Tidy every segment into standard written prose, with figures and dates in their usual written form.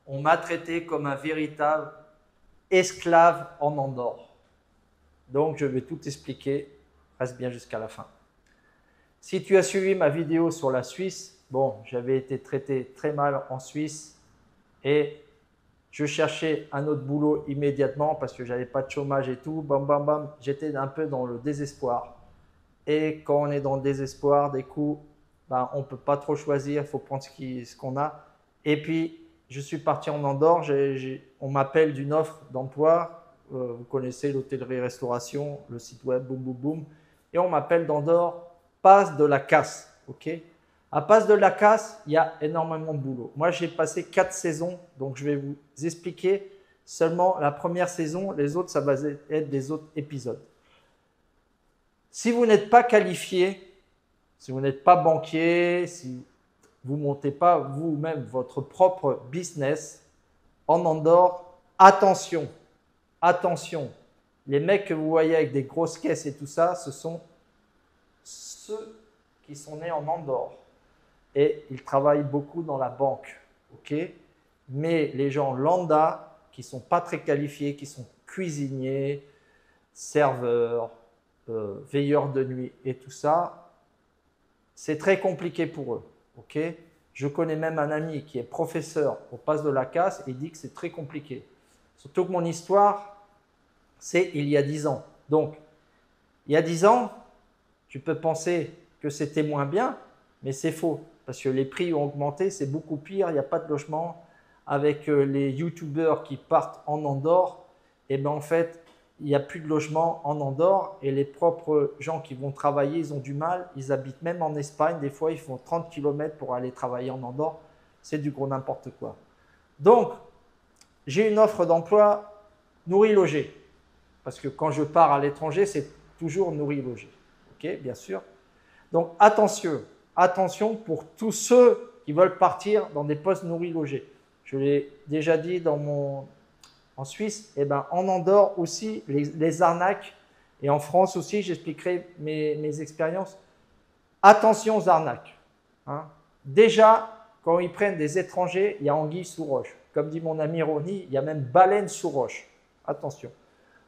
On m'a traité comme un véritable esclave en Andorre. Donc, je vais tout expliquer. Reste bien jusqu'à la fin. Si tu as suivi ma vidéo sur la Suisse, bon, j'avais été traité très mal en Suisse et je cherchais un autre boulot immédiatement parce que j'avais pas de chômage et tout. Bam, bam, bam. J'étais un peu dans le désespoir. Et quand on est dans le désespoir, des coups, ben, on ne peut pas trop choisir, il faut prendre ce qu'on a. Et puis, je suis parti en Andorre, on m'appelle d'une offre d'emploi. Vous connaissez l'hôtellerie-restauration, le site web, boum, boum, boum. Et on m'appelle d'Andorre, Passe de la Casse. Ok. À Passe de la Casse, il y a énormément de boulot. Moi, j'ai passé 4 saisons, donc je vais vous expliquer seulement la première saison. Les autres, ça va être des autres épisodes. Si vous n'êtes pas qualifié, si vous n'êtes pas banquier, si vous ne montez pas vous-même votre propre business en Andorre, attention, attention. Les mecs que vous voyez avec des grosses caisses et tout ça, ce sont ceux qui sont nés en Andorre. Et ils travaillent beaucoup dans la banque. Okay. Mais les gens lambda, qui ne sont pas très qualifiés, qui sont cuisiniers, serveurs, veilleurs de nuit et tout ça, c'est très compliqué pour eux. Okay. Je connais même un ami qui est professeur au Passe de la Casse et il dit que c'est très compliqué. Surtout que mon histoire, c'est il y a 10 ans. Donc, il y a 10 ans, tu peux penser que c'était moins bien, mais c'est faux. Parce que les prix ont augmenté, c'est beaucoup pire, il n'y a pas de logement. Avec les youtubeurs qui partent en Andorre, et bien en fait, il n'y a plus de logement en Andorre et les propres gens qui vont travailler, ils ont du mal. Ils habitent même en Espagne. Des fois, ils font 30 km pour aller travailler en Andorre. C'est du gros n'importe quoi. Donc, j'ai une offre d'emploi nourri-logé. Parce que quand je pars à l'étranger, c'est toujours nourri-logé. Ok, bien sûr. Donc, attention. Attention pour tous ceux qui veulent partir dans des postes nourri-logés. Je l'ai déjà dit en Suisse, et ben en Andorre aussi, les arnaques, et en France aussi, j'expliquerai mes expériences. Attention aux arnaques. Hein. Déjà, quand ils prennent des étrangers, il y a anguille sous roche. Comme dit mon ami Ronnie, il y a même baleine sous roche. Attention.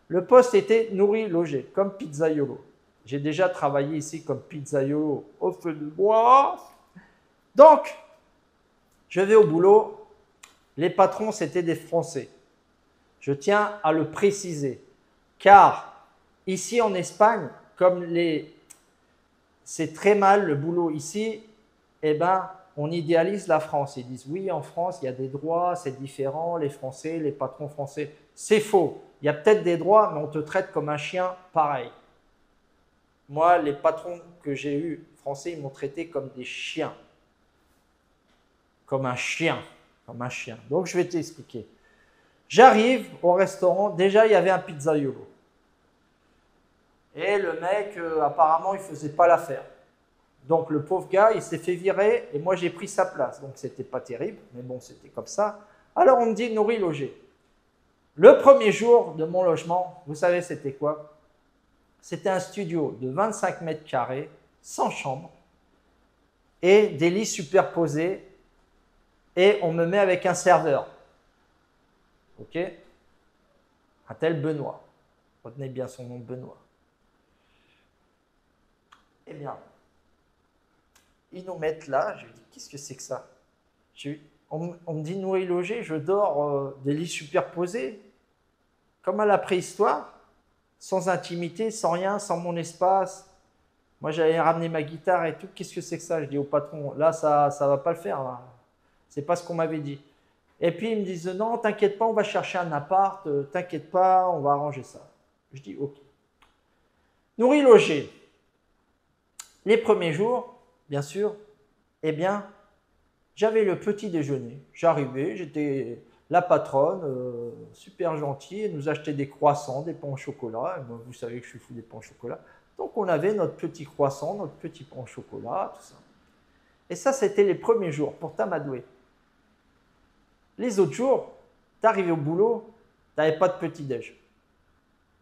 Le poste était nourri-logé, comme pizzaiolo. J'ai déjà travaillé ici comme pizzaiolo au feu de bois. Donc, je vais au boulot. Les patrons, c'était des Français. Je tiens à le préciser, car ici en Espagne, comme c'est très mal le boulot ici, eh ben, on idéalise la France. Ils disent oui, en France, il y a des droits, c'est différent, les Français, les patrons français. C'est faux. Il y a peut-être des droits, mais on te traite comme un chien pareil. Moi, les patrons que j'ai eus français, ils m'ont traité comme des chiens. Comme un chien. Comme un chien. Donc, je vais t'expliquer. J'arrive au restaurant, déjà il y avait un pizzaiolo. Et le mec, apparemment, il ne faisait pas l'affaire. Donc le pauvre gars, il s'est fait virer et moi j'ai pris sa place. Donc c'était pas terrible, mais bon, c'était comme ça. Alors on me dit nourri-logé. Le premier jour de mon logement, vous savez c'était quoi? C'était un studio de 25 mètres carrés, sans chambre, et des lits superposés, et on me met avec un serveur. Ok? Un tel Benoît. Retenez bien son nom, Benoît. Eh bien, ils nous mettent là. Je lui dis, qu'est-ce que c'est que ça? On me dit nourri-logé, je dors des lits superposés, comme à la préhistoire, sans intimité, sans rien, sans mon espace. Moi, j'allais ramener ma guitare et tout. Qu'est-ce que c'est que ça? Je dis au patron, là, ça ne va pas le faire. C'est pas ce qu'on m'avait dit. Et puis, ils me disent, non, t'inquiète pas, on va chercher un appart, t'inquiète pas, on va arranger ça. Je dis, ok. Nourri-logé. Les premiers jours, bien sûr, eh bien, j'avais le petit déjeuner. J'arrivais, j'étais la patronne, super gentille, elle nous achetait des croissants, des pains au chocolat. Moi, vous savez que je suis fou des pains au chocolat. Donc, on avait notre petit croissant, notre petit pain au chocolat, tout ça. Et ça, c'était les premiers jours pour t'amadouer. Les autres jours, t'arrivais au boulot, t'avais pas de petit-déj.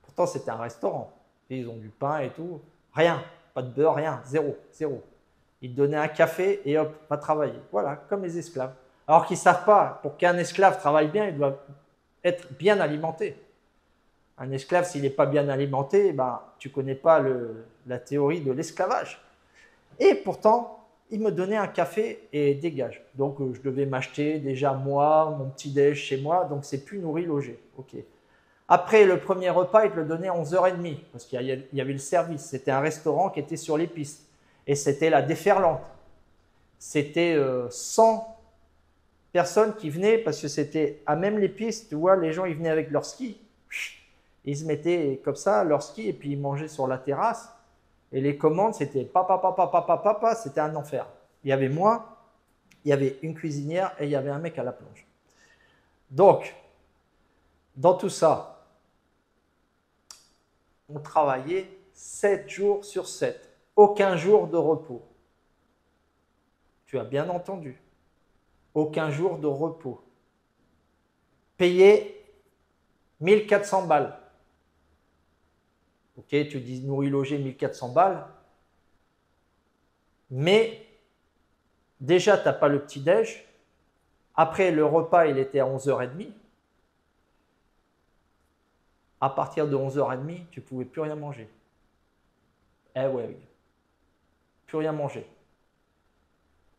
Pourtant, c'était un restaurant. Et ils ont du pain et tout. Rien, pas de beurre, rien, zéro, zéro. Ils te donnaient un café et hop, va travailler. Voilà, comme les esclaves. Alors qu'ils ne savent pas, pour qu'un esclave travaille bien, il doit être bien alimenté. Un esclave, s'il n'est pas bien alimenté, ben, tu ne connais pas la théorie de l'esclavage. Et pourtant, il me donnait un café et des gages. Donc, je devais m'acheter déjà moi, mon petit-déj chez moi, donc c'est plus nourri, logé. Okay. Après, le premier repas, il te le donnait à 11h30, parce qu'il y avait le service. C'était un restaurant qui était sur les pistes. Et c'était la déferlante. C'était 100 personnes qui venaient, parce que c'était à même les pistes, tu vois, les gens, ils venaient avec leur ski. Ils se mettaient comme ça, leur ski, et puis ils mangeaient sur la terrasse. Et les commandes, c'était papa, c'était un enfer. Il y avait moi, il y avait une cuisinière et il y avait un mec à la plonge. Donc, dans tout ça, on travaillait 7 jours sur 7. Aucun jour de repos. Tu as bien entendu. Aucun jour de repos. Payé 1400 balles. Ok, tu dis nourri, logé, 1400 balles. Mais déjà, tu n'as pas le petit-déj. Après, le repas, il était à 11h30. À partir de 11h30, tu ne pouvais plus rien manger. Eh ouais, plus rien manger.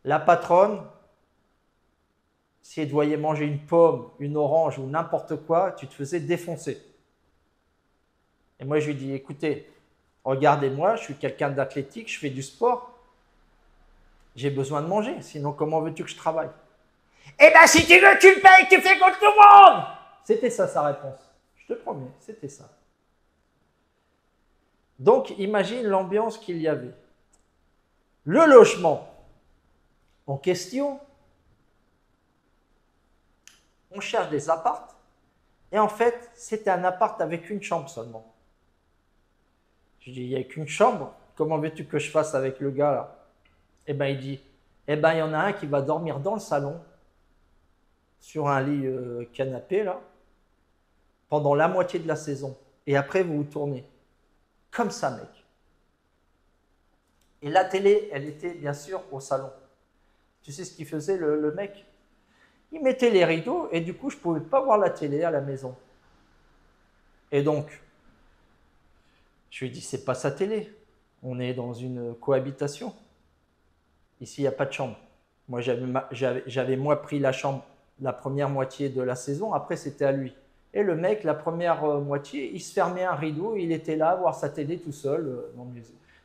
La patronne, si elle te voyait manger une pomme, une orange ou n'importe quoi, tu te faisais défoncer. Et moi, je lui dis, écoutez, regardez-moi, je suis quelqu'un d'athlétique, je fais du sport. J'ai besoin de manger, sinon comment veux-tu que je travaille? Eh bien, si tu veux, tu le payes, tu fais comme tout le monde. C'était ça sa réponse. Je te promets, c'était ça. Donc, imagine l'ambiance qu'il y avait. Le logement en question, on cherche des apparts, et en fait, c'était un appart avec une chambre seulement. Je dis, il n'y a qu'une chambre, comment veux-tu que je fasse avec le gars là? Eh bien, il dit, eh bien, il y en a un qui va dormir dans le salon, sur un lit canapé là, pendant la moitié de la saison. Et après, vous vous tournez. Comme ça, mec. Et la télé, elle était bien sûr au salon. Tu sais ce qu'il faisait le mec? Il mettait les rideaux et du coup, je ne pouvais pas voir la télé à la maison. Et donc, je lui ai dit, c'est pas sa télé. On est dans une cohabitation. Ici, il n'y a pas de chambre. Moi, j'avais moi pris la chambre la première moitié de la saison. Après, c'était à lui. Et le mec, la première moitié, il se fermait un rideau. Il était là à voir sa télé tout seul.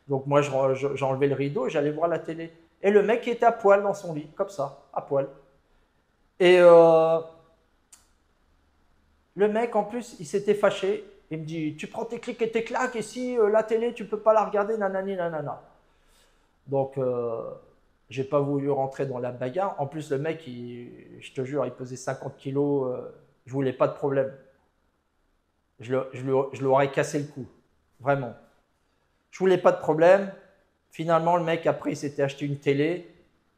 Donc moi, j'enlevais le rideau et j'allais voir la télé. Et le mec était à poil dans son lit, comme ça, à poil. Et le mec, en plus, il s'était fâché. Il me dit, tu prends tes clics et tes claques, et si la télé, tu ne peux pas la regarder, nanani, nanana. Donc, je n'ai pas voulu rentrer dans la bagarre. En plus, le mec, je te jure, il pesait 50 kilos. Je ne voulais pas de problème. Je lui aurais cassé le cou. Vraiment. Je ne voulais pas de problème. Finalement, le mec, après, il s'était acheté une télé.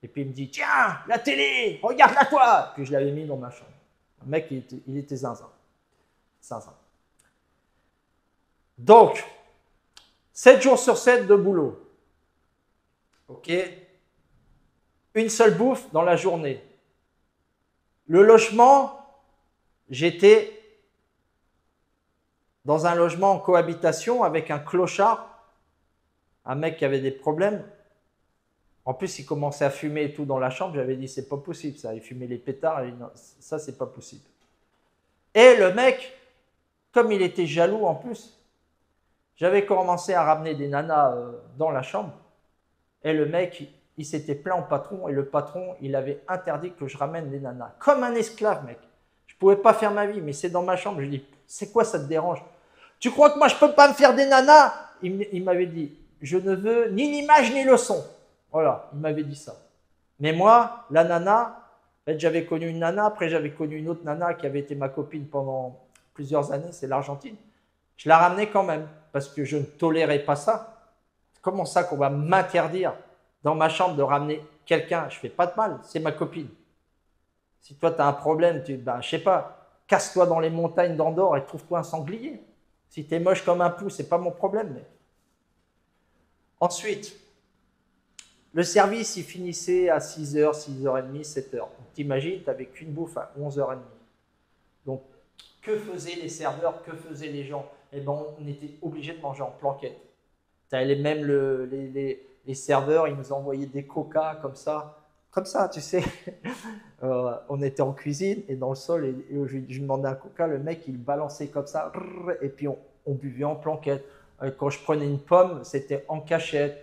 Et puis, il me dit, tiens, la télé, regarde-la toi. Puis, je l'avais mis dans ma chambre. Le mec, il était zinzin. Zinzin. Donc, 7 jours sur 7 de boulot. Ok? Une seule bouffe dans la journée. Le logement, j'étais dans un logement en cohabitation avec un clochard, un mec qui avait des problèmes. En plus, il commençait à fumer et tout dans la chambre. J'avais dit, c'est pas possible ça. Il fumait les pétards. Et non, ça, c'est pas possible. Et le mec, comme il était jaloux en plus, j'avais commencé à ramener des nanas dans la chambre. Et le mec, il s'était plaint au patron. Et le patron, il avait interdit que je ramène des nanas. Comme un esclave, mec. Je ne pouvais pas faire ma vie, mais c'est dans ma chambre. Je dis, c'est quoi ça te dérange? Tu crois que moi, je ne peux pas me faire des nanas? Il m'avait dit, je ne veux ni l'image ni le son. Voilà, il m'avait dit ça. Mais moi, la nana, en fait, j'avais connu une nana. Après, j'avais connu une autre nana qui avait été ma copine pendant plusieurs années. C'est l'Argentine. Je la ramenais quand même parce que je ne tolérais pas ça. Comment ça qu'on va m'interdire dans ma chambre de ramener quelqu'un? Je ne fais pas de mal, c'est ma copine. Si toi, tu as un problème, je ne sais pas, casse-toi dans les montagnes d'Andorre et trouve-toi un sanglier. Si tu es moche comme un pou, ce n'est pas mon problème. Mais... Ensuite, Le service, il finissait à 6h, 6h30, 7h. Donc, t'imagines, tu n'avais qu'une bouffe à 11h30. Donc, que faisaient les serveurs, que faisaient les gens? Eh ben, on était obligé de manger en planquette. Même les serveurs, ils nous envoyaient des coca comme ça, tu sais. On était en cuisine et dans le sol, et je demandais un coca, le mec, il balançait comme ça, et puis on buvait en planquette. Quand je prenais une pomme, c'était en cachette.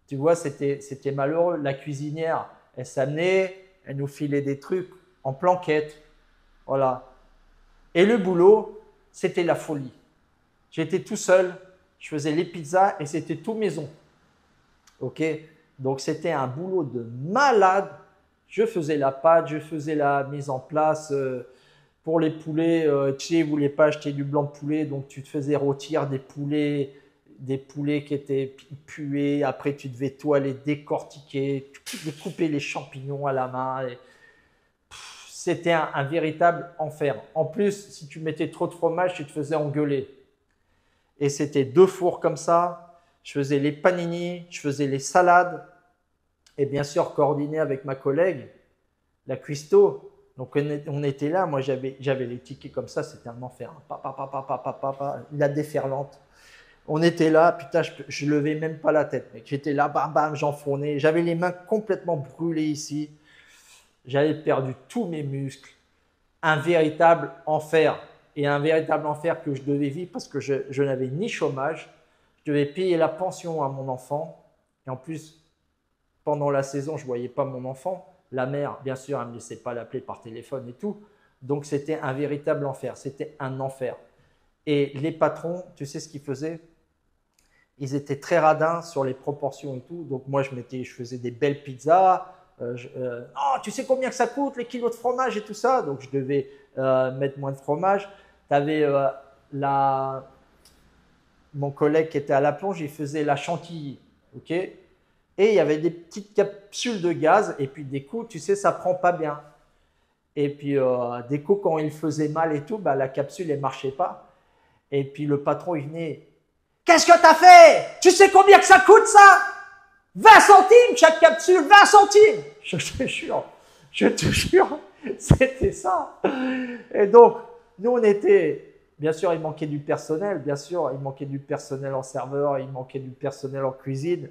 Tu vois, c'était malheureux. La cuisinière, elle s'amenait, elle nous filait des trucs en planquette. Voilà. Et le boulot, c'était la folie. J'étais tout seul, je faisais les pizzas et c'était tout maison. Ok? Donc c'était un boulot de malade. Je faisais la pâte, je faisais la mise en place pour les poulets. Tu ne voulais pas acheter du blanc de poulet, donc tu te faisais rôtir des poulets qui étaient pués. Après, tu devais toi les décortiquer, couper les champignons à la main. C'était un véritable enfer. En plus, si tu mettais trop de fromage, tu te faisais engueuler. Et c'était 2 fours comme ça. Je faisais les panini, je faisais les salades. Et bien sûr, coordonné avec ma collègue, la cuistot. Donc, on était là. Moi, j'avais les tickets comme ça. C'était un enfer. La déferlante. On était là. Putain, je levais même pas la tête, mec. J'étais là, bam, bam, j'enfournais. J'avais les mains complètement brûlées ici. J'avais perdu tous mes muscles. Un véritable enfer. Et un véritable enfer que je devais vivre parce que je n'avais ni chômage. Je devais payer la pension à mon enfant. Et en plus, pendant la saison, je ne voyais pas mon enfant. La mère, bien sûr, elle ne me laissait pas l'appeler par téléphone et tout. Donc, c'était un véritable enfer. C'était un enfer. Et les patrons, tu sais ce qu'ils faisaient? Ils étaient très radins sur les proportions et tout. Donc, moi, je faisais des belles pizzas. Oh, tu sais combien que ça coûte, les kilos de fromage et tout ça? Donc, je devais mettre moins de fromage. Tu avais mon collègue qui était à la plonge, il faisait la chantilly. Ok? Et il y avait des petites capsules de gaz. Et puis, des coups, tu sais, ça prend pas bien. Et puis, des coups, quand il faisait mal et tout, bah, la capsule, elle marchait pas. Et puis, le patron, il venait. Qu'est-ce que tu as fait? Tu sais combien que ça coûte, ça? 20 centimes chaque capsule, 20 centimes. Je te jure, c'était ça. Et donc, nous, on était, bien sûr, il manquait du personnel, bien sûr, il manquait du personnel en serveur, il manquait du personnel en cuisine.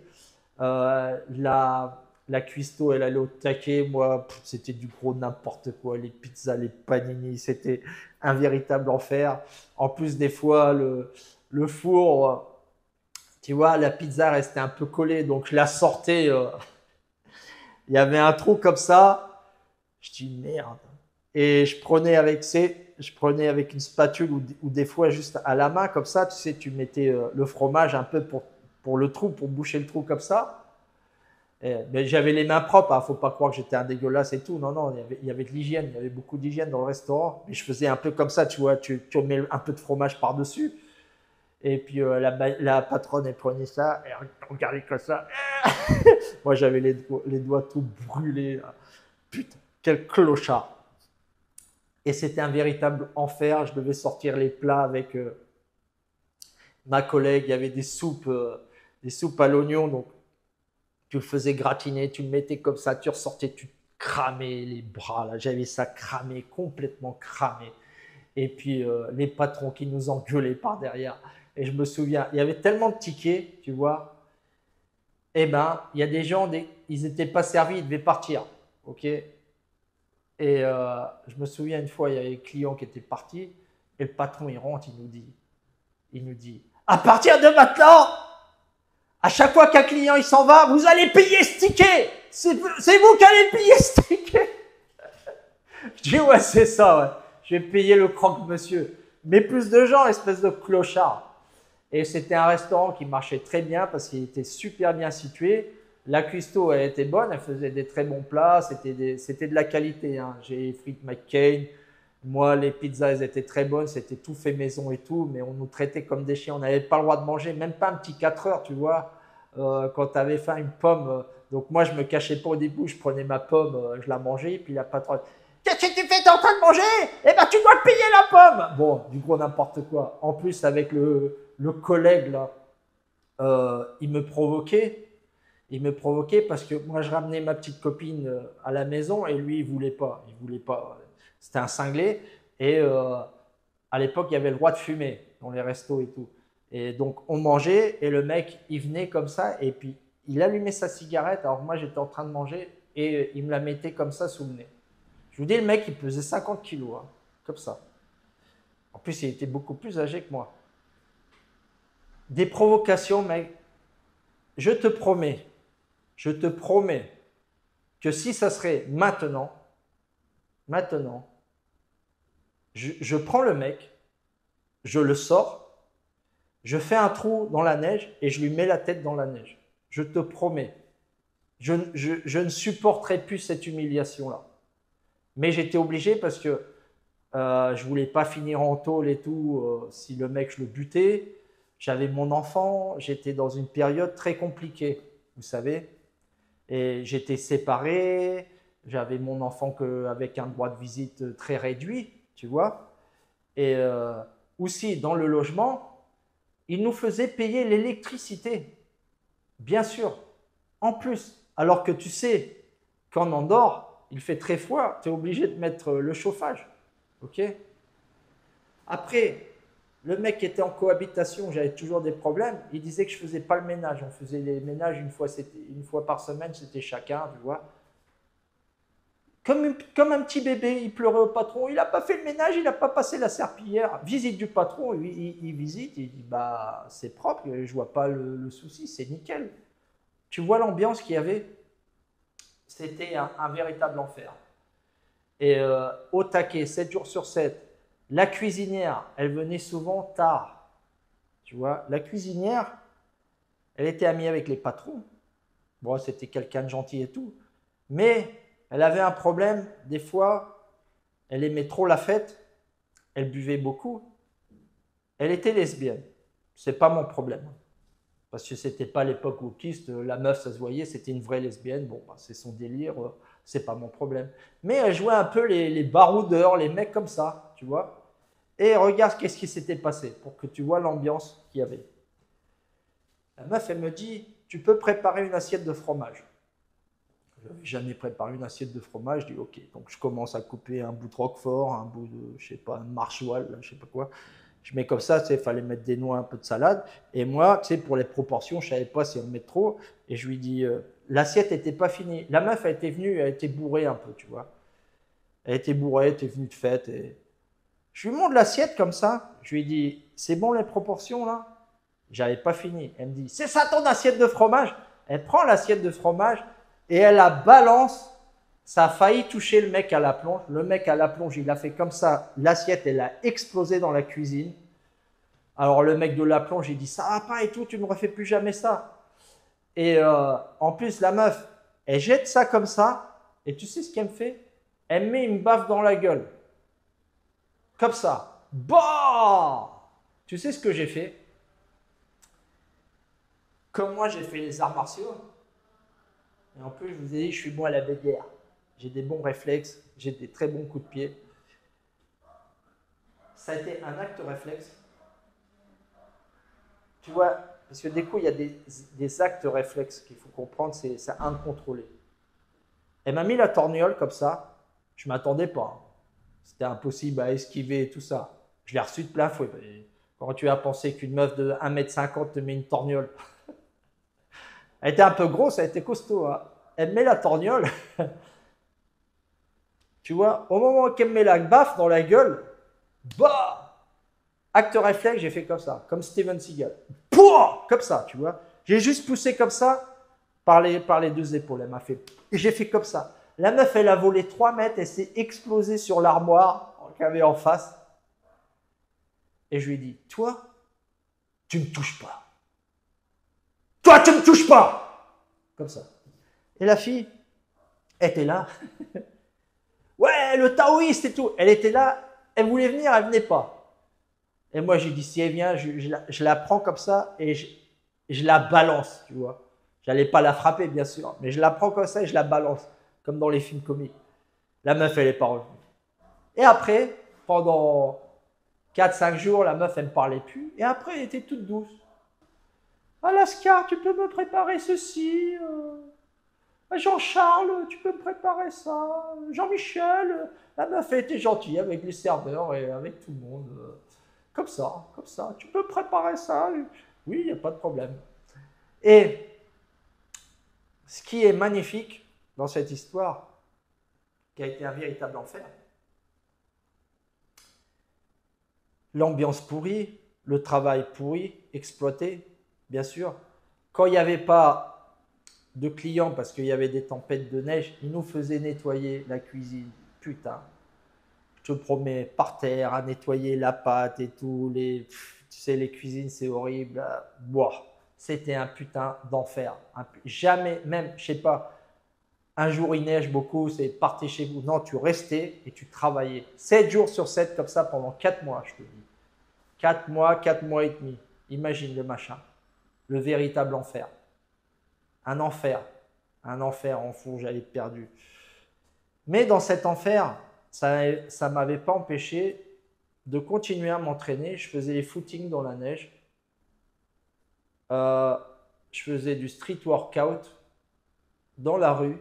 La cuistot, elle allait au taquet. Moi, c'était du gros n'importe quoi. Les pizzas, les panini, c'était un véritable enfer. En plus, des fois, le four, tu vois, la pizza restait un peu collée. Donc, je la sortais. Il y avait un trou comme ça. Je dis merde. Et je prenais avec une spatule ou des fois juste à la main comme ça. Tu sais, tu mettais le fromage un peu pour le trou, pour boucher le trou comme ça. Mais j'avais les mains propres, hein. Faut pas croire que j'étais un dégueulasse et tout. Non, non, il y avait de l'hygiène, il y avait beaucoup d'hygiène dans le restaurant. Mais je faisais un peu comme ça, tu vois, tu mets un peu de fromage par-dessus. Et puis la patronne, elle prenait ça, et elle regardait comme ça. Moi, j'avais les doigts tout brûlés. Là. Putain, quel clochard. Et c'était un véritable enfer. Je devais sortir les plats avec ma collègue. Il y avait des soupes à l'oignon, donc tu le faisais gratiner, tu le mettais comme ça, tu ressortais, tu cramais les bras. Là, j'avais ça cramé, complètement cramé. Et puis les patrons qui nous engueulaient par derrière. Et je me souviens, il y avait tellement de tickets, tu vois. Eh ben, il y a des gens, ils n'étaient pas servis, ils devaient partir. Ok. Et je me souviens une fois, il y avait un client qui était parti. Et le patron, il rentre, il nous dit, à partir de maintenant, à chaque fois qu'un client il s'en va, vous allez payer ce ticket. C'est vous qui allez payer ce ticket. Je dis ouais, c'est ça, ouais. Je vais payer le croque-monsieur. Mais plus de gens, espèce de clochard. Et c'était un restaurant qui marchait très bien parce qu'il était super bien situé. La cuistot, elle était bonne, elle faisait des très bons plats, c'était de la qualité. Hein. J'ai frites McCain. Moi, les pizzas, elles étaient très bonnes, c'était tout fait maison et tout, mais on nous traitait comme des chiens. On n'avait pas le droit de manger, même pas un petit 4 heures, tu vois. Quand tu avais faim, une pomme. Donc moi, je me cachais pas au début, je prenais ma pomme, je la mangeais, puis la patronne, qu'est-ce que tu fais? T'es en train de manger? Eh ben, tu dois payer la pomme. Bon, du gros n'importe quoi. En plus, avec le collègue là, il me provoquait. Il me provoquait parce que moi, je ramenais ma petite copine à la maison et lui, il voulait pas. Il voulait pas. C'était un cinglé. Et à l'époque, il y avait le droit de fumer dans les restos et tout. Et donc, on mangeait et le mec, il venait comme ça et puis il allumait sa cigarette. Alors moi, j'étais en train de manger et il me la mettait comme ça sous le nez. Je vous dis, le mec, il pesait 50 kilos, hein, comme ça. En plus, il était beaucoup plus âgé que moi. Des provocations, mec. Je te promets que si ça serait maintenant, je prends le mec, je le sors, je fais un trou dans la neige et je lui mets la tête dans la neige. Je te promets. Je ne supporterai plus cette humiliation-là. Mais j'étais obligé parce que je voulais pas finir en tôle et tout si le mec, je le butais. J'avais mon enfant, j'étais dans une période très compliquée, vous savez. Et j'étais séparé, j'avais mon enfant avec un droit de visite très réduit, tu vois. Et aussi, dans le logement, ils nous faisaient payer l'électricité, bien sûr, en plus. Alors que tu sais qu'en Andorre, il fait très froid, tu es obligé de mettre le chauffage. Ok? Après, le mec qui était en cohabitation, j'avais toujours des problèmes, il disait que je ne faisais pas le ménage. On faisait les ménages une fois par semaine, c'était chacun, tu vois. Comme un petit bébé, il pleurait au patron, il n'a pas fait le ménage, il n'a pas passé la serpillière. Visite du patron, il visite, il dit bah c'est propre, je ne vois pas le souci, c'est nickel. Tu vois l'ambiance qu'il y avait? C'était un véritable enfer. Et au taquet, 7 jours sur 7, la cuisinière, elle venait souvent tard. Tu vois, la cuisinière, elle était amie avec les patrons. Bon, c'était quelqu'un de gentil et tout. Mais elle avait un problème. Des fois, elle aimait trop la fête. Elle buvait beaucoup. Elle était lesbienne. C'est pas mon problème. Parce que c'était pas l'époque wokiste. La meuf, ça se voyait, c'était une vraie lesbienne. Bon, bah, c'est son délire. C'est pas mon problème. Mais elle jouait un peu les baroudeurs, les mecs comme ça, tu vois. Et regarde qu'est-ce qui s'était passé pour que tu vois l'ambiance qu'il y avait. La meuf, elle me dit, tu peux préparer une assiette de fromage. Je n'avais jamais préparé une assiette de fromage. Je dis, ok. Donc, je commence à couper un bout de roquefort, un bout de, je sais pas, un marsoual, je sais pas quoi. Je mets comme ça, il fallait mettre des noix, un peu de salade. Et moi, tu sais, pour les proportions, je savais pas si on met trop. Et je lui dis, l'assiette n'était pas finie. La meuf, elle était venue, elle était bourrée un peu, tu vois. Elle était bourrée, elle était venue de fête. Et je lui montre l'assiette comme ça. Je lui dis, c'est bon les proportions là? J'avais pas fini. Elle me dit, c'est ça ton assiette de fromage? Elle prend l'assiette de fromage et elle la balance. Ça a failli toucher le mec à la plonge. Le mec à la plonge, il a fait comme ça. L'assiette, elle a explosé dans la cuisine. Alors le mec de la plonge, il dit, ça va pas et tout, tu ne refais plus jamais ça. Et en plus, la meuf, elle jette ça comme ça. Et tu sais ce qu'elle me fait? Elle me met une baffe dans la gueule. Comme ça. Bah! Tu sais ce que j'ai fait? Comme moi, j'ai fait les arts martiaux. Et en plus, je vous ai dit, je suis bon à la bagarre. J'ai des bons réflexes, j'ai des très bons coups de pied. Ça a été un acte réflexe. Tu vois, parce que des coups, il y a des actes réflexes qu'il faut comprendre, c'est incontrôlé. Elle m'a mis la torgnole comme ça. Je ne m'attendais pas. C'était impossible à esquiver et tout ça. Je l'ai reçu de plein fouet. Quand tu as pensé qu'une meuf de 1,50 m te met une torgnole, elle était un peu grosse, elle était costaud. Hein. Elle me met la torgnole. Tu vois, au moment qu'elle me met la baffe dans la gueule, bah, acte réflexe, j'ai fait comme ça, comme Steven Seagal. Pouah, comme ça, tu vois. J'ai juste poussé comme ça par les deux épaules. Elle m'a fait. Et j'ai fait comme ça. La meuf, elle a volé 3 mètres, elle s'est explosée sur l'armoire qu'il y avait en face. Et je lui ai dit, toi, tu ne me touches pas. Toi, tu ne me touches pas. Comme ça. Et la fille était là. Ouais, le taoïste et tout. Elle était là, elle voulait venir, elle venait pas. Et moi, j'ai dit, si elle vient, je la prends comme ça et je la balance, tu vois. J'allais pas la frapper, bien sûr, mais je la prends comme ça et je la balance, comme dans les films comiques. La meuf, elle est pas revenue. Et après, pendant 4-5 jours, la meuf, elle me parlait plus. Et après, elle était toute douce. Alaska, tu peux me préparer ceci. Jean-Charles, tu peux me préparer ça. Jean-Michel, la meuf était gentille avec les serveurs et avec tout le monde. Comme ça, comme ça. Tu peux préparer ça. Oui, il n'y a pas de problème. Et ce qui est magnifique dans cette histoire, qui a été un véritable enfer, l'ambiance pourrie, le travail pourri, exploité, bien sûr. Quand il n'y avait pas de clients parce qu'il y avait des tempêtes de neige, ils nous faisaient nettoyer la cuisine. Putain, je te promets, par terre, à nettoyer la pâte et tout. Tu sais, les cuisines, c'est horrible. Boah, c'était un putain d'enfer. Jamais, même, je sais pas, un jour il neige beaucoup, c'est partez chez vous. Non, tu restais et tu travaillais. 7 jours sur 7 comme ça pendant 4 mois, je te dis. 4 mois et demi. Imagine le machin. Le véritable enfer. Un enfer en fond, j'allais perdu. Mais dans cet enfer, ça ne m'avait pas empêché de continuer à m'entraîner. Je faisais les footings dans la neige. Je faisais du street workout dans la rue,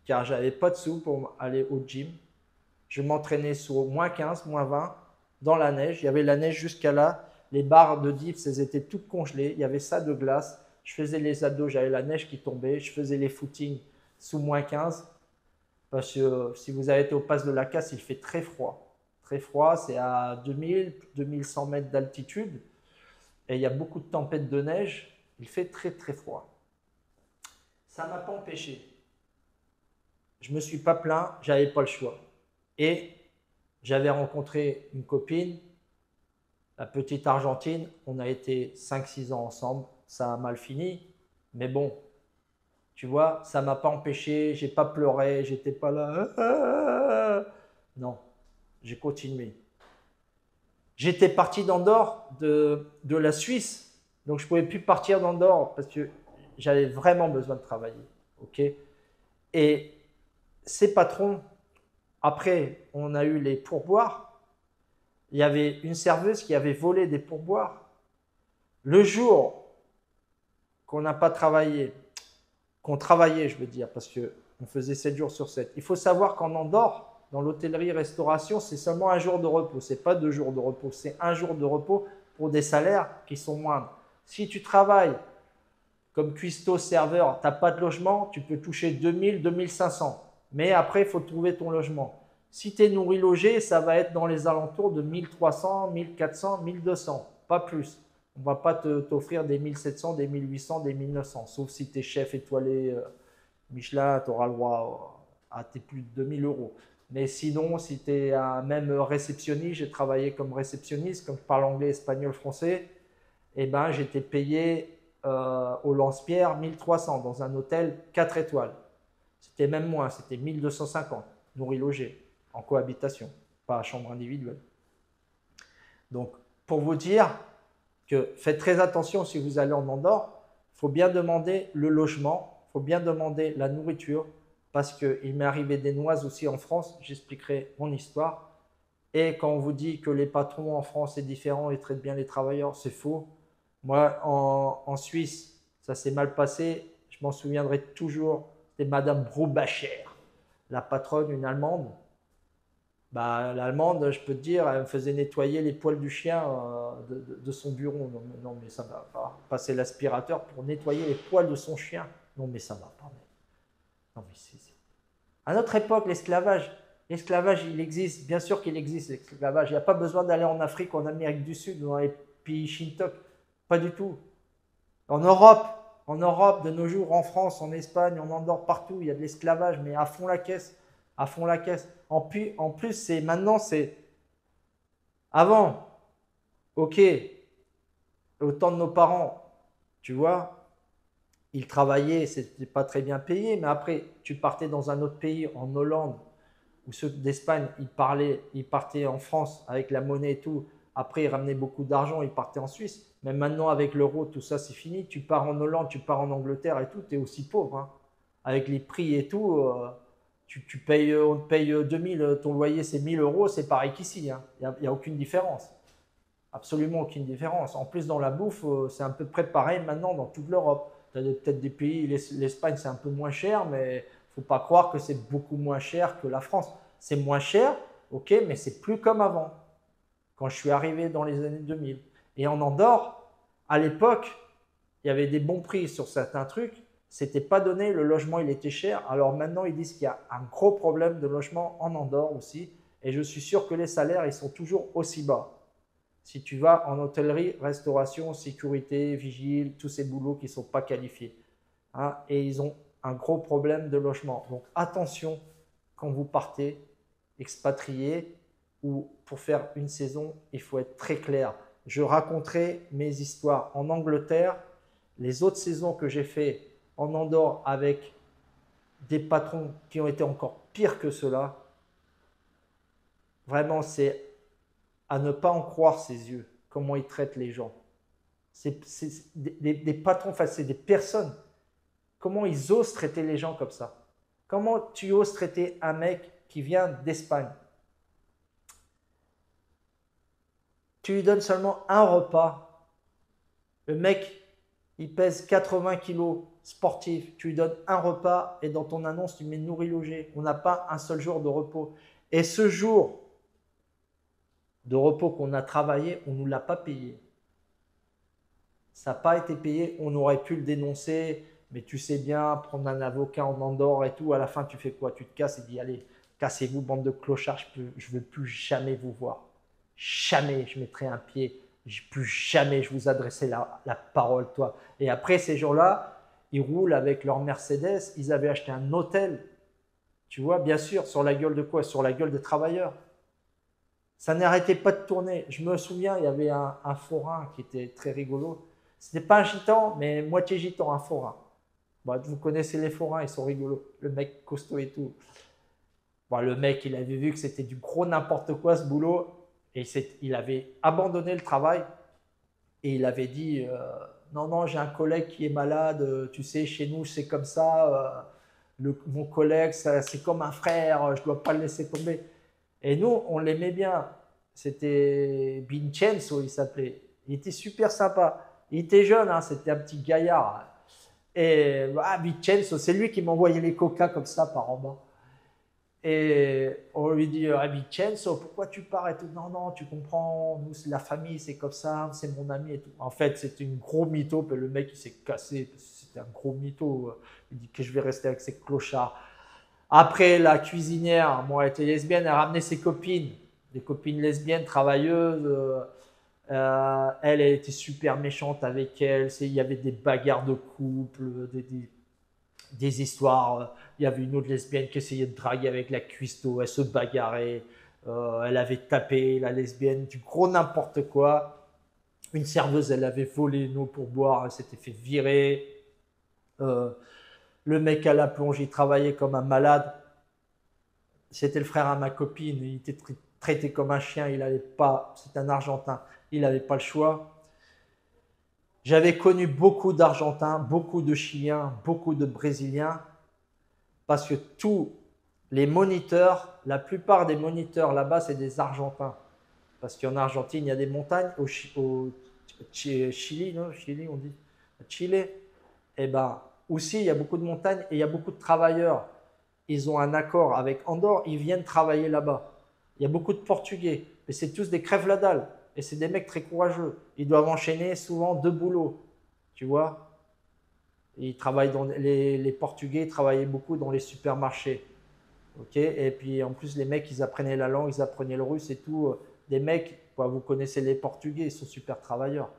car j'avais pas de sous pour aller au gym. Je m'entraînais sur moins 15, moins 20 dans la neige. Il y avait la neige jusqu'à là. Les barres de dips, elles étaient toutes congelées. Il y avait ça de glace. Je faisais les abdos, j'avais la neige qui tombait. Je faisais les footings sous moins 15. Parce que si vous avez été au Pass de la Casse, il fait très froid. Très froid, c'est à 2000, 2100 mètres d'altitude. Et il y a beaucoup de tempêtes de neige. Il fait très très froid. Ça ne m'a pas empêché. Je ne me suis pas plaint, j'avais pas le choix. Et j'avais rencontré une copine, la petite Argentine. On a été 5-6 ans ensemble. Ça a mal fini. Mais bon, tu vois, ça ne m'a pas empêché. J'ai pas pleuré, j'étais pas là. Non, j'ai continué. J'étais parti d'Andorre, de la Suisse. Donc je ne pouvais plus partir d'Andorre parce que j'avais vraiment besoin de travailler. Okay, et ces patrons, après, on a eu les pourboires. Il y avait une serveuse qui avait volé des pourboires. Le jour qu'on n'a pas travaillé, qu'on travaillait, je veux dire, parce qu'on faisait 7 jours sur 7. Il faut savoir qu'en Andorre, dans l'hôtellerie-restauration, c'est seulement un jour de repos. Ce n'est pas 2 jours de repos, c'est un jour de repos pour des salaires qui sont moindres. Si tu travailles comme cuistot, serveur, tu n'as pas de logement, tu peux toucher 2000, 2500. Mais après, il faut trouver ton logement. Si tu es nourri logé, ça va être dans les alentours de 1300, 1400, 1200, pas plus. On ne va pas t'offrir des 1700, des 1800, des 1900. Sauf si tu es chef étoilé Michelin, tu auras le droit à tes plus de 2000 euros. Mais sinon, si tu es même réceptionniste, j'ai travaillé comme réceptionniste, comme je parle anglais, espagnol, français, eh ben, j'étais payé au Lance-Pierre 1300 dans un hôtel 4 étoiles. C'était même moins, c'était 1250, nourri logé, en cohabitation, pas à chambre individuelle. Donc, pour vous dire que faites très attention si vous allez en Andorre, il faut bien demander le logement, il faut bien demander la nourriture, parce qu'il m'est arrivé des noises aussi en France, j'expliquerai mon histoire. Et quand on vous dit que les patrons en France sont différents et traitent bien les travailleurs, c'est faux. Moi, en Suisse, ça s'est mal passé, je m'en souviendrai toujours, c'était Madame Brubacher, la patronne, une Allemande. Bah, l'Allemande, je peux te dire, elle me faisait nettoyer les poils du chien de son bureau. Non, mais ça va pas. Passer l'aspirateur pour nettoyer les poils de son chien. Non, mais ça va pas. Non, mais c'est... À notre époque, l'esclavage, il existe. Bien sûr qu'il existe, l'esclavage. Il n'y a pas besoin d'aller en Afrique, en Amérique du Sud, ou dans les pays Shintok. Pas du tout. En Europe, de nos jours, en France, en Espagne, en Andorre, partout, il y a de l'esclavage, mais à fond la caisse. À fond la caisse. En plus, maintenant, c'est avant. Ok, au temps de nos parents, tu vois, ils travaillaient, c'était pas très bien payé, mais après, tu partais dans un autre pays, en Hollande, ou ceux d'Espagne, ils partaient en France avec la monnaie et tout. Après, ils ramenaient beaucoup d'argent, ils partaient en Suisse. Mais maintenant, avec l'euro, tout ça, c'est fini. Tu pars en Hollande, tu pars en Angleterre et tout, tu es aussi pauvre. Hein. Avec les prix et tout, on te paye 2000, ton loyer c'est 1000 euros, c'est pareil qu'ici. Il n'y a aucune différence. Absolument aucune différence. En plus, dans la bouffe, c'est à peu près pareil maintenant dans toute l'Europe. Tu as peut-être des pays, l'Espagne c'est un peu moins cher, mais il ne faut pas croire que c'est beaucoup moins cher que la France. C'est moins cher, ok, mais c'est plus comme avant, quand je suis arrivé dans les années 2000. Et en Andorre, à l'époque, il y avait des bons prix sur certains trucs. C'était pas donné, le logement il était cher. Alors maintenant, ils disent qu'il y a un gros problème de logement en Andorre aussi. Et je suis sûr que les salaires, ils sont toujours aussi bas. Si tu vas en hôtellerie, restauration, sécurité, vigile, tous ces boulots qui ne sont pas qualifiés. Hein, et ils ont un gros problème de logement. Donc attention quand vous partez, expatrié ou pour faire une saison, il faut être très clair. Je raconterai mes histoires en Angleterre, les autres saisons que j'ai fait en Andorre avec des patrons qui ont été encore pires que cela. Vraiment, c'est à ne pas en croire ses yeux, comment ils traitent les gens. C'est des patrons, enfin c'est des personnes. Comment ils osent traiter les gens comme ça? Comment tu oses traiter un mec qui vient d'Espagne? Tu lui donnes seulement un repas. Le mec, il pèse 80 kilos, sportif. Tu lui donnes un repas et dans ton annonce, tu mets nourri logé. On n'a pas un seul jour de repos. Et ce jour de repos qu'on a travaillé, on ne nous l'a pas payé. Ça n'a pas été payé, on aurait pu le dénoncer, mais tu sais bien, prendre un avocat en Andorre et tout, à la fin tu fais quoi? Tu te casses et dis allez, cassez-vous bande de clochards, je ne veux plus jamais vous voir. Jamais je mettrai un pied, plus jamais je vous adresserai la parole, toi. Et après ces jours-là, ils roulent avec leur Mercedes, ils avaient acheté un hôtel, tu vois, bien sûr, sur la gueule de quoi? Sur la gueule des travailleurs. Ça n'arrêtait pas de tourner. Je me souviens, il y avait un forain qui était très rigolo. C'était pas un gitan, mais moitié gitan, un forain. Bon, vous connaissez les forains, ils sont rigolos. Le mec costaud et tout. Bon, le mec, il avait vu que c'était du gros n'importe quoi ce boulot. Et il avait abandonné le travail. Et il avait dit non, non, j'ai un collègue qui est malade. Tu sais, chez nous, c'est comme ça. Mon collègue, c'est comme un frère. Je ne dois pas le laisser tomber. Et nous, on l'aimait bien. C'était Vincenzo, il s'appelait. Il était super sympa. Il était jeune, hein, c'était un petit gaillard. Et Vincenzo, c'est lui qui m'envoyait les coca comme ça par en bas. Et on lui dit Vincenzo, pourquoi tu pars et tout? Non, non, tu comprends, nous, c'est la famille, c'est comme ça, c'est mon ami et tout. En fait, c'était un gros mytho. Puis le mec, il s'est cassé. C'était un gros mytho. Il dit que je vais rester avec ces clochards. Après, la cuisinière, moi, elle était lesbienne, elle ramenait ses copines, des copines lesbiennes, travailleuses. Elle était super méchante avec elle. Il y avait des bagarres de couple, des histoires. Il y avait une autre lesbienne qui essayait de draguer avec la cuistot. Elle se bagarrait. Elle avait tapé la lesbienne, du gros n'importe quoi. Une serveuse, elle avait volé une eau pour boire. Elle s'était fait virer. Le mec à la plonge, il travaillait comme un malade. C'était le frère à ma copine. Il était traité comme un chien. Il n'avait pas. C'est un Argentin. Il n'avait pas le choix. J'avais connu beaucoup d'Argentins, beaucoup de Chiliens, beaucoup de Brésiliens, parce que tous les moniteurs, la plupart des moniteurs là-bas, c'est des Argentins. Parce qu'en Argentine, il y a des montagnes. Au Chili, non, Chili, on dit Chili. Eh ben, aussi, il y a beaucoup de montagnes et il y a beaucoup de travailleurs. Ils ont un accord avec Andorre, ils viennent travailler là-bas. Il y a beaucoup de Portugais, mais c'est tous des crèves la dalle. Et c'est des mecs très courageux. Ils doivent enchaîner souvent 2 boulots, tu vois. Ils travaillent dans les Portugais travaillaient beaucoup dans les supermarchés. Ok. Et puis en plus, les mecs, ils apprenaient la langue, ils apprenaient le russe et tout. Des mecs, vous connaissez les Portugais, ils sont super travailleurs.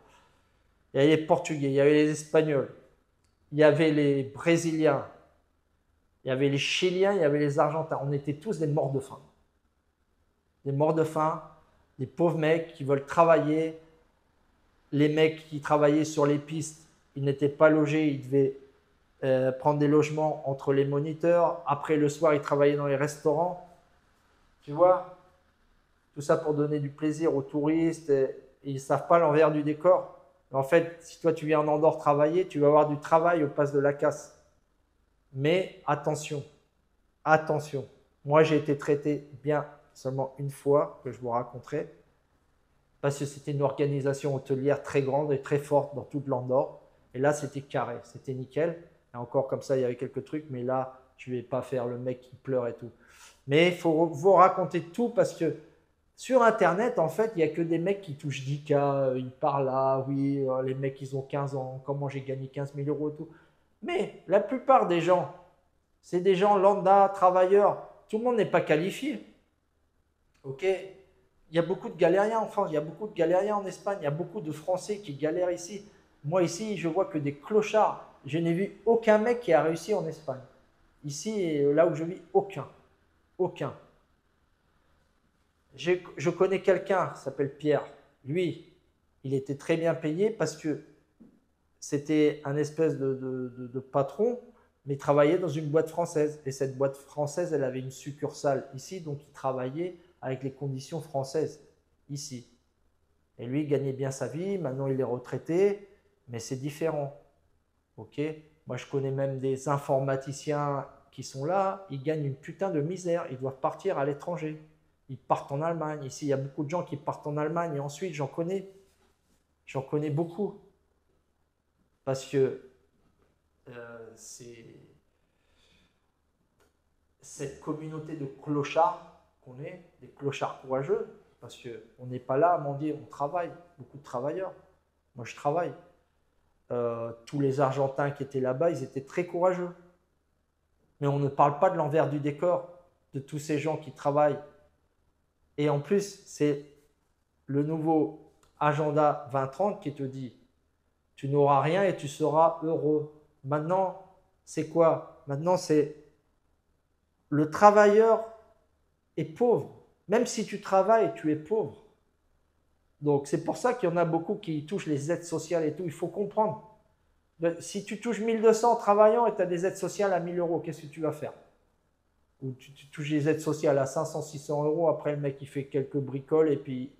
Il y avait les Portugais, il y avait les Espagnols, il y avait les Brésiliens, il y avait les Chiliens, il y avait les Argentins. On était tous des morts de faim. Des morts de faim, des pauvres mecs qui veulent travailler. Les mecs qui travaillaient sur les pistes, ils n'étaient pas logés, ils devaient prendre des logements entre les moniteurs. Après, le soir, ils travaillaient dans les restaurants. Tu vois? Tout ça pour donner du plaisir aux touristes. Et ils ne savent pas l'envers du décor. En fait, si toi, tu viens en Andorre travailler, tu vas avoir du travail au Pass de la Casse. Mais attention, attention. Moi, j'ai été traité bien seulement une fois, que je vous raconterai. parce que c'était une organisation hôtelière très grande et très forte dans toute l'Andorre. Et là, c'était carré, c'était nickel. Et encore comme ça, il y avait quelques trucs, mais là, je ne vais pas faire le mec qui pleure et tout. Mais il faut vous raconter tout parce que sur Internet, en fait, il n'y a que des mecs qui touchent 10K, ils parlent là, oui, les mecs, ils ont 15 ans, comment j'ai gagné 15 000 euros et tout. Mais la plupart des gens, c'est des gens lambda, travailleurs. Tout le monde n'est pas qualifié. Ok? Il y a beaucoup de galériens en France, il y a beaucoup de galériens en Espagne, il y a beaucoup de Français qui galèrent ici. Moi, ici, je vois que des clochards. Je n'ai vu aucun mec qui a réussi en Espagne. Ici, là où je vis, aucun. Aucun. Je connais quelqu'un qui s'appelle Pierre. Lui, il était très bien payé parce que c'était un espèce de patron, mais il travaillait dans une boîte française. Et cette boîte française, elle avait une succursale ici, donc il travaillait avec les conditions françaises ici. Et lui, il gagnait bien sa vie. Maintenant, il est retraité, mais c'est différent. Ok? Moi, je connais même des informaticiens qui sont là. Ils gagnent une putain de misère. Ils doivent partir à l'étranger. Ils partent en Allemagne. Ici, il y a beaucoup de gens qui partent en Allemagne. Et ensuite, j'en connais beaucoup. Parce que c'est cette communauté de clochards qu'on est, des clochards courageux, parce qu'on n'est pas là à mendier, on travaille, beaucoup de travailleurs. Moi, je travaille. Tous les Argentins qui étaient là-bas, ils étaient très courageux. Mais on ne parle pas de l'envers du décor, de tous ces gens qui travaillent. Et en plus, c'est le nouveau agenda 2030 qui te dit « Tu n'auras rien et tu seras heureux ». Maintenant, c'est quoi? Maintenant, c'est le travailleur est pauvre. Même si tu travailles, tu es pauvre. Donc, c'est pour ça qu'il y en a beaucoup qui touchent les aides sociales et tout. Il faut comprendre. Si tu touches 1200 en travaillant et tu as des aides sociales à 1000 euros, qu'est-ce que tu vas faire? Ou tu touches des aides sociales à 500, 600 euros, après le mec il fait quelques bricoles et puis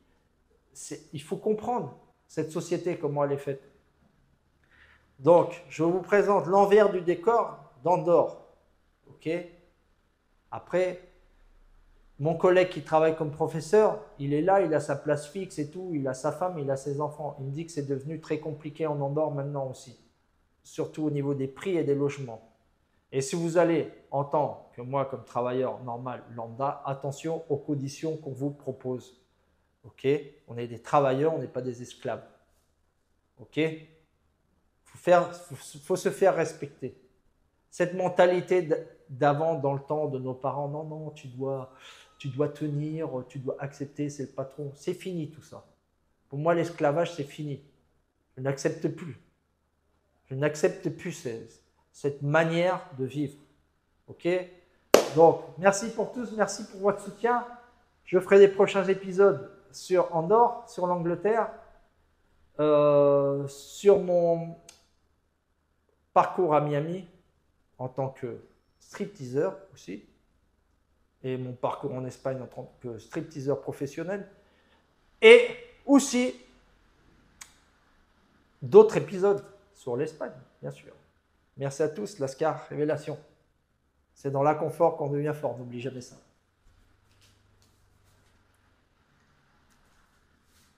il faut comprendre cette société, comment elle est faite. Donc, je vous présente l'envers du décor d'Andorre. Ok? Après, mon collègue qui travaille comme professeur, il est là, il a sa place fixe et tout, il a sa femme, il a ses enfants. Il me dit que c'est devenu très compliqué en Andorre maintenant aussi, surtout au niveau des prix et des logements. Et si vous allez, en tant que moi, comme travailleur normal, lambda, attention aux conditions qu'on vous propose. Ok? On est des travailleurs, on n'est pas des esclaves. Ok? Faut se faire respecter. Cette mentalité d'avant, dans le temps de nos parents, non, non, tu dois tenir, tu dois accepter, c'est le patron. C'est fini tout ça. Pour moi, l'esclavage, c'est fini. Je n'accepte plus. Je n'accepte plus cette manière de vivre. Ok? Donc, merci pour tous, merci pour votre soutien. Je ferai des prochains épisodes sur Andorre, sur l'Angleterre, sur mon parcours à Miami en tant que stripteaseur aussi, et mon parcours en Espagne en tant que stripteaseur professionnel, et aussi d'autres épisodes sur l'Espagne, bien sûr. Merci à tous, Lascar Révélation. C'est dans l'inconfort qu'on devient fort, n'oublie jamais ça.